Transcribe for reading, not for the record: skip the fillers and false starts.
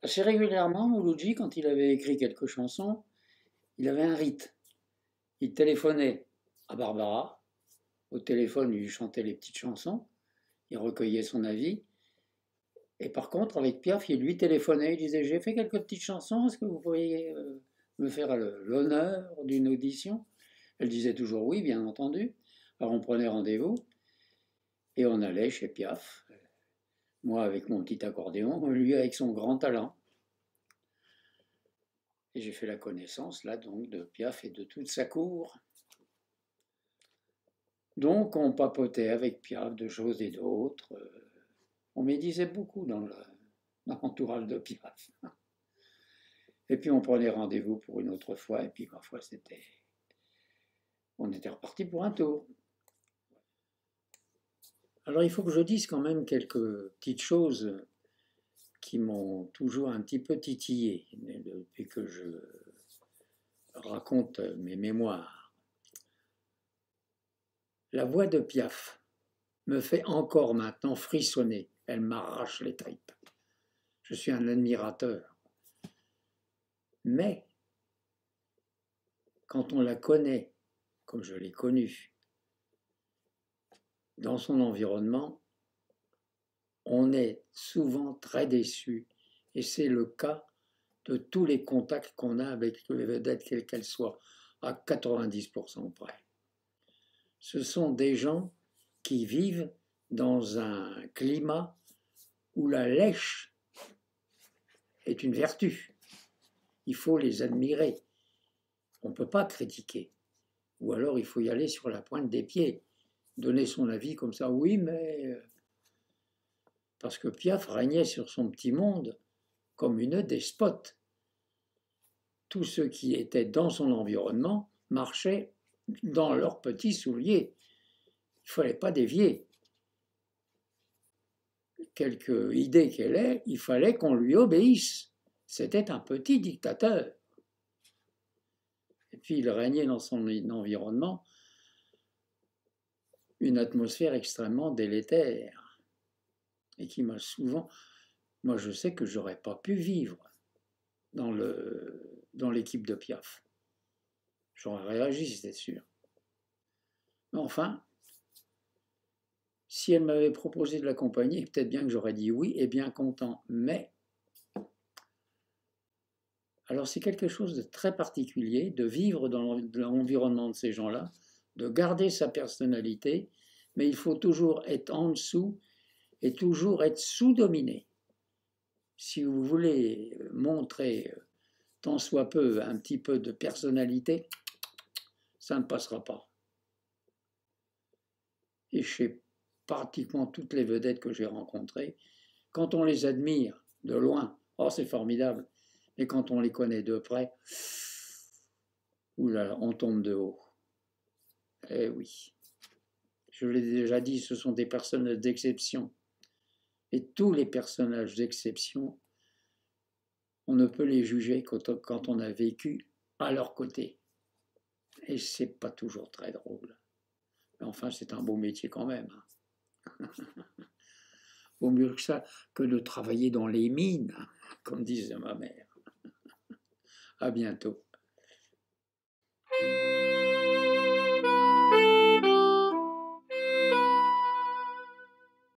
Assez régulièrement, Mouloudji, quand il avait écrit quelques chansons, il avait un rite. Il téléphonait à Barbara. Au téléphone, il lui chantait les petites chansons. Il recueillait son avis. Et par contre, avec Piaf, il lui téléphonait. Il disait: j'ai fait quelques petites chansons. Est-ce que vous pourriez me faire l'honneur d'une audition? Elle disait toujours oui, bien entendu. Alors on prenait rendez-vous et on allait chez Piaf. Moi avec mon petit accordéon, lui avec son grand talent. Et j'ai fait la connaissance, là, donc, de Piaf et de toute sa cour. Donc, on papotait avec Piaf de choses et d'autres. On médisait beaucoup dans l'entourage de Piaf. Et puis, on prenait rendez-vous pour une autre fois. Et puis, parfois, on était reparti pour un tour. Alors, il faut que je dise quand même quelques petites choses qui m'ont toujours un petit peu titillé depuis que je raconte mes mémoires. La voix de Piaf me fait encore maintenant frissonner. Elle m'arrache les tripes. Je suis un admirateur. Mais quand on la connaît, comme je l'ai connue, dans son environnement, on est souvent très déçu. Et c'est le cas de tous les contacts qu'on a avec les vedettes, quelles qu'elles soient, à 90% près. Ce sont des gens qui vivent dans un climat où la lèche est une vertu. Il faut les admirer. On ne peut pas critiquer. Ou alors il faut y aller sur la pointe des pieds, donner son avis comme ça. Oui, mais... Parce que Piaf régnait sur son petit monde comme une despote. Tous ceux qui étaient dans son environnement marchaient dans leurs petits souliers. Il ne fallait pas dévier. Quelque idée qu'elle ait, il fallait qu'on lui obéisse. C'était un petit dictateur. Et puis il régnait dans son environnement une atmosphère extrêmement délétère et qui m'a souvent... Moi, je sais que j'aurais pas pu vivre dans l'équipe de Piaf. J'aurais réagi, c'est sûr. Mais enfin, si elle m'avait proposé de l'accompagner, peut-être bien que j'aurais dit oui et bien content. Mais, alors c'est quelque chose de très particulier de vivre dans l'environnement de ces gens-là, de garder sa personnalité, mais il faut toujours être en dessous et toujours être sous-dominé. Si vous voulez montrer tant soit peu un petit peu de personnalité, ça ne passera pas. Et chez pratiquement toutes les vedettes que j'ai rencontrées, quand on les admire de loin, oh c'est formidable, mais quand on les connaît de près, oulala, on tombe de haut. Eh oui, je l'ai déjà dit, ce sont des personnages d'exception. Et tous les personnages d'exception, on ne peut les juger quand on a vécu à leur côté. Et c'est pas toujours très drôle. Mais enfin, c'est un beau métier quand même. Vaut mieux que ça que de travailler dans les mines, comme disait ma mère. À bientôt.